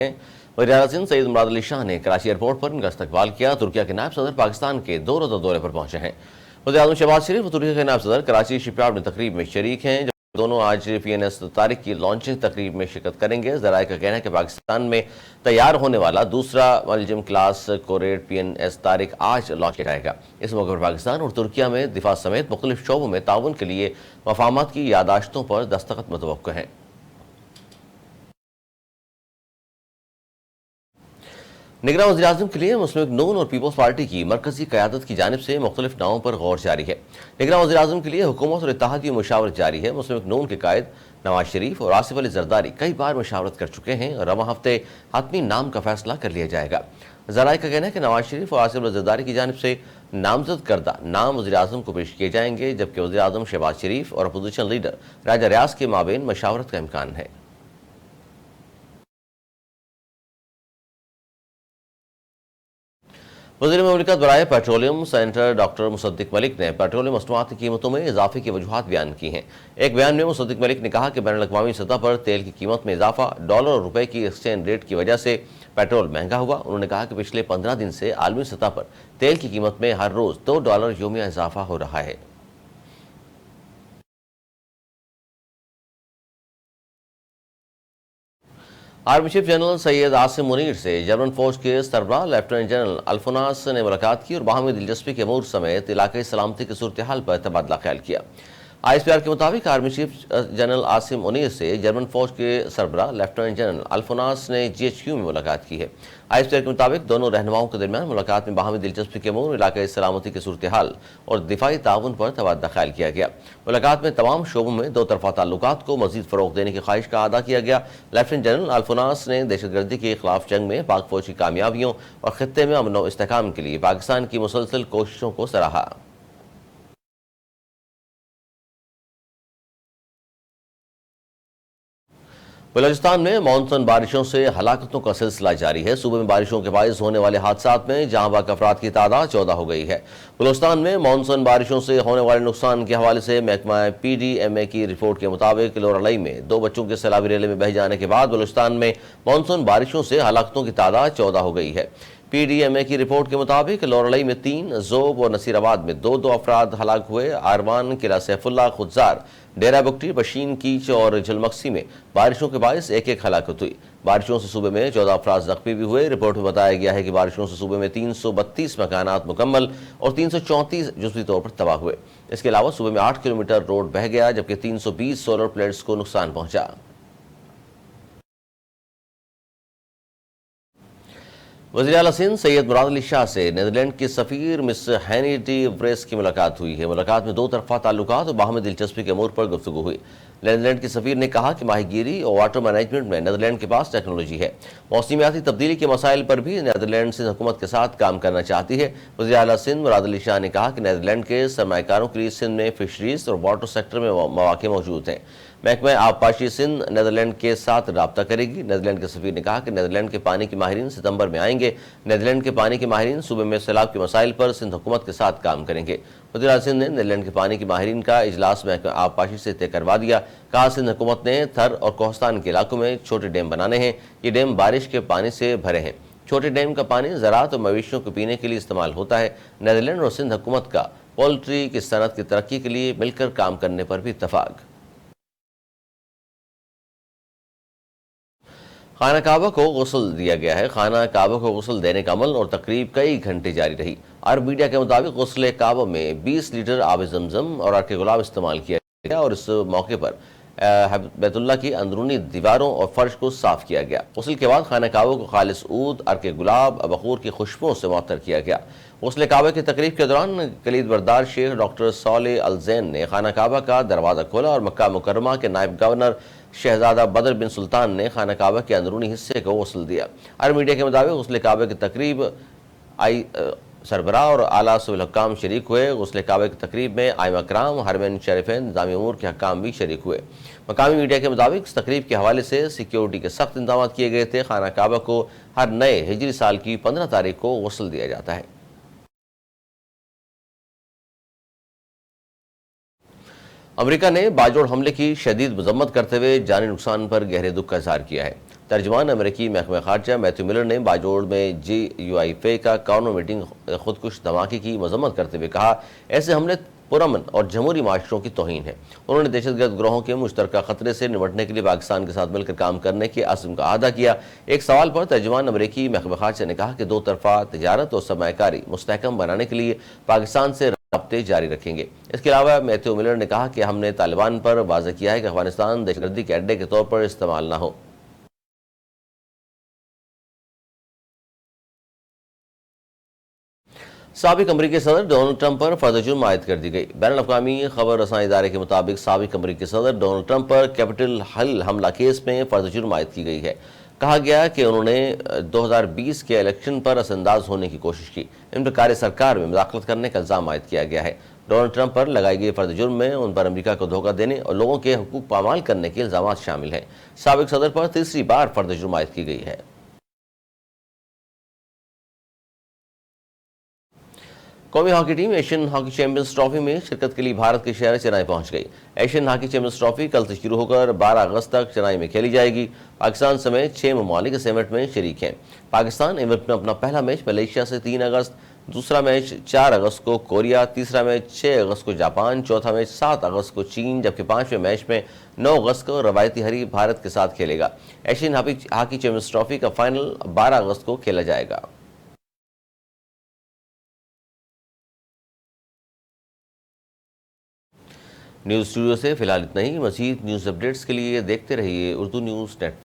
वज़ीर आला सिंध सैयद मुराद अली शाह ने कराची एयरपोर्ट पर इनका इस्तकबाल किया। तुर्किया के नायब सदर पाकिस्तान के 2 रोज़ा दौरे पर पहुंचे हैं। वज़ीर आज़म शहबाज शरीफ और तुर्किया के नायब सदर कराची शिपयार्ड में तकरीब में शरीक हैं। दोनों आज PNS तारिक की लॉन्चिंग तकरीब में शिरकत करेंगे। ज़राए का कहना है कि पाकिस्तान में तैयार होने वाला दूसरा मलजिम क्लास कोरेट PNS तारिक आज लॉन्च किया जाएगा। इस मौके पर पाकिस्तान और तुर्किया में दिफा समेत मुख्तलिफ शोबों में ताउन के लिए मफाहमत की यादाश्तों पर दस्तखत मुतवक्किल हैं। निगरान वज़ीर आज़म के लिए मुस्लिम लीग नून और पीपल्स पार्टी की मरकजी क़यादत की जानिब से मुख्तलिफ नावों पर गौर जारी है। निगरान वज़ीर आज़म के लिए हुकूमत और इत्तेहादी मुशावरत जारी है। मुस्लिम लीग नून के कायद नवाज शरीफ और आसिफ अली जरदारी कई बार मुशावरत कर चुके हैं और रवां हफ्ते हतमी नाम का फैसला कर लिया जाएगा। ज़राए का कहना है कि नवाज शरीफ और आसिफ अली जरदारी की जानिब से नामजद करदा नाम वज़ीर आज़म को पेश किए जाएंगे, जबकि वज़ीर आज़म शहबाज शरीफ और अपोजिशन लीडर राजा रियाज के माबेन मशावरत का इम्कान है। वज़ीर मुमलिकत बराए petroleum senator doctor Musaddiq Malik ने पेट्रोलियम मसनूआत की कीमतों में इजाफे की वजूहात बयान की हैं। एक बयान में मुसद्दिक मलिक ने कहा कि बैनुल अक़वामी सतह पर तेल की कीमत में इजाफा डॉलर और रुपए की एक्सचेंज रेट की वजह से पेट्रोल महंगा हुआ। उन्होंने कहा कि पिछले 15 दिन से आलमी सतह पर तेल की कीमत में हर रोज़ $2 योमिया इजाफा हो रहा है। Army chief general Syed Asim Munir से जर्मन फौज के सरबराह लेफ्टिनेंट जनरल अल्फोनास ने मुलाकात की और बाहमी दिलचस्पी के अमूर समेत इलाकाई सलामती की सूरत हाल पर तबादला ख्याल किया। ISPR के मुताबिक army chief general Asim Munir से जर्मन फौज के सरबराह लेफ्टिनेंट जनरल अल्फोनास ने GHQ में मुलाकात की है। ISPR के मुताबिक दोनों रहनुमाओं के दरमियान मुलाकात में बाहमी दिलचस्पी के अमूर, इलाकाई सलामती की सूरत हाल और दिफाई ताउन पर तबादला ख्याल किया गया। मुलाकात में तमाम शोबों में दो तरफा ताल्लुकात को मजीद फ़रोग़ देने की ख्वाहिश का अदा किया गया। लेफ्टिनेंट जनरल अल्फोनास ने दहशतगर्दी के खिलाफ जंग में पाक फौज की कामयाबियों और खित्ते में अमन व इस्तेहकाम के लिए पाकिस्तान की मुसलसल कोशिशों को सराहा। बलूचिस्तान में मानसून बारिशों से हलाकतों का सिलसिला जारी है। सूबे में बारिशों के बायस होने वाले हादसात में जहां बाक अफराद की तादाद 14 हो गई है। बलूचिस्तान में मानसून बारिशों से होने वाले नुकसान के हवाले से महकमा PDMA की रिपोर्ट के मुताबिक लोरलई में 2 बच्चों के सैलाबी रेले में बह जाने के बाद बलूचिस्तान में मानसून बारिशों से हलाकतों की तादाद 14 हो गई है। PDMA की रिपोर्ट के मुताबिक लोरलई में 3, ज़ोब और नसीराबाद में 2 अफराद हलाक हुए। आरवान, किला सैफुल्ला, खुदजार, डेरा बुगटी, बशीन कीच और झलमक्सी में बारिशों के बायस एक हलाकत हुई। बारिशों से सूबे में 14 अफराद जख्मी भी हुए। रिपोर्ट में बताया गया है कि बारिशों से सूबे में 332 मकानात मुकम्मल और 334 जुज़वी तौर पर तबाह हुए। इसके अलावा सूबे में 8 किलोमीटर रोड बह गया, जबकि 320 सोलर प्लेट्स को नुकसान पहुंचा। वज़ीर आला सिंध सैयद मुराद अली शाह से नीदरलैंड की सफ़ीर मिस हैनी डी व्रेस की मुलाकात हुई है। मुलाकात में 2 तरफा ताल्लुकात और बाहमी दिलचस्पी के अमूर पर गुफ्तगू हुई। नीदरलैंड की सफ़ीर ने कहा कि माहीगीरी और वाटर मैनेजमेंट में नीदरलैंड के पास टेक्नोलॉजी है। मौसमियाती तब्दीली के मसाइल पर भी नीदरलैंड सिंध हुकूमत के साथ काम करना चाहती है। वज़ीर आला सिंध मुराद अली शाह ने कहा कि नीदरलैंड के सरमाकारों के लिए सिंध में फिशरीज और वाटर सेक्टर में मौके मौजूद हैं। महकमा आबपाशी सिंध नीदरलैंड के साथ राब्ता करेगी। नीदरलैंड के सफ़ीर ने कहा कि नीदरलैंड के पानी के माहिरीन सितंबर में आएंगे। नीदरलैंड के पानी के माहिरीन सूबे में सैलाब के मसाइल पर सिंध हुकूमत के साथ काम करेंगे। वज़ीर आला सिंध ने नीदरलैंड के पानी के माहिरीन का इजलास महकमा आबपाशी से तय करवा दिया। कहा सिंध हुकूमत ने थर और कोहस्तान के इलाकों में छोटे डैम बनाने हैं। ये डैम बारिश के पानी से भरे हैं। छोटे डैम का पानी ज़राअत और मवेशियों को पीने के लिए इस्तेमाल होता है। नीदरलैंड और सिंध हुकूमत का पोल्ट्री की सनत की तरक्की के लिए मिलकर काम करने पर भी इत्तफाक। खाना काबा को गुस्ल दिया गया है। खाना काबा को गुस्ल देने का अमल और तकरीब कई घंटे जारी रही। अरब मीडिया के मुताबिक गुस्ल काबा में 20 लीटर आब जमजम और अर्क गुलाब इस्तेमाल किया गया और इस मौके पर बैतुल्लाह की अंदरूनी दीवारों और फर्श को साफ किया गया। गुस्ल के बाद खाना काबा को खालिस ऊद, अर्क गुलाब, बखूर की खुशबुओं से मुअत्तर किया गया। गुस्ल काबा की तकरीब के दौरान कलीद बरदार शेख डॉक्टर सालेह अल ज़ैन ने खाना काबा का दरवाज़ा खोला और मक्का मुकर्रमा के नायब गवर्नर शहजादा बदर बिन सुल्तान ने खाना काबा के अंदरूनी हिस्से को गुस्ल दिया। अरब मीडिया के मुताबिक गुस्ल काबा की तकरीब सरबराह और आला सुल हक्काम शरीक हुए। गुस्ल काबा की तकरीब में आइमा कराम, हरमैन शरीफैन, निज़ामी उमूर के हक्काम भी शरीक हुए। मकामी मीडिया के मुताबिक इस तकरीब के हवाले से सिक्योरिटी के सख्त इंतजाम किए गए थे। खाना काबा को हर नए हिजरी साल की 15 तारीख को गुस्ल दिया जाता है। अमेरिका ने बाजोड़ हमले की शदीद मजम्मत करते हुए जानी नुकसान पर गहरे दुख का इजहार किया है। ترجمان امریکی محکمہ خارجہ میتھیو ملر نے باجوڑ میں GUIFA کا کارنر میٹنگ خودکش دھماکے کی مذمت کرتے ہوئے کہا ایسے حملے پرامن اور جمہوری معاشروں کی توہین ہے۔ انہوں نے دہشت گرد گروہوں کے مشترکہ خطرے سے نمٹنے کے لیے پاکستان کے ساتھ مل کر کام کرنے کے عزم کا اعادہ کیا۔ ایک سوال پر ترجمان امریکی محکمہ خارجہ نے کہا کہ دو طرفہ تجارت اور سرمایہ کاری مستحکم بنانے کے لیے پاکستان سے رابطے جاری رکھیں گے۔ اس کے علاوہ میتھیو ملر نے کہا کہ ہم نے طالبان پر واضح کیا ہے کہ افغانستان دہشت گردی کے اڈے کے طور پر استعمال نہ ہو۔ سابق امریکی صدر ڈونلڈ ٹرمپ پر فرد جرم عائد کر دی گئی۔ بین الاقوامی خبر رساں ادارے کے مطابق سابق امریکی صدر ڈونلڈ ٹرمپ پر کیپٹل ہل حملہ کیس میں فرد جرم عائد کی گئی ہے۔ کہا گیا کہ انہوں نے 2020 کے الیکشن پر اثر انداز ہونے کی کوشش کی۔ ان پر کار سرکار میں مداخلت کرنے کا الزام عائد کیا گیا ہے۔ ڈونلڈ ٹرمپ پر لگائی گئی فرد جرم میں ان پر امریکہ کو دھوکہ دینے اور لوگوں کے حقوق پامال کرنے کے الزامات شامل ہیں۔ سابق صدر پر تیسری بار فرد جرم عائد کی گئی ہے۔ قومی hockey team Asian hockey champions trophy میں شرکت کے لیے بھارت کے شہر چنئی پہنچ گئی۔ ایشین ہاکی چیمپئنز ٹرافی کل سے شروع ہو کر 12 اگست تک چنئی میں کھیلی جائے گی۔ پاکستان سمیت 6 ممالک اس ایونٹ میں شریک ہیں۔ پاکستان ایونٹ میں اپنا پہلا میچ ملیشیا سے 3 اگست، دوسرا میچ 4 اگست کو کوریا، تیسرا میچ 6 اگست کو جاپان، چوتھا میچ 7 اگست کو چین، جبکہ 5ویں میچ میں 9 اگست کو روایتی حریف بھارت کے ساتھ کھیلے گا۔ ایشین ہاکی چیمپئنز ٹرافی کا فائنل 12 اگست کو کھیلا جائے گا۔ نیوز اسٹوڈیو سے فی الحال اتنا ہی۔ مزید نیوز اپڈیٹس کے لیے دیکھتے رہیے اردو نیوز نیٹ۔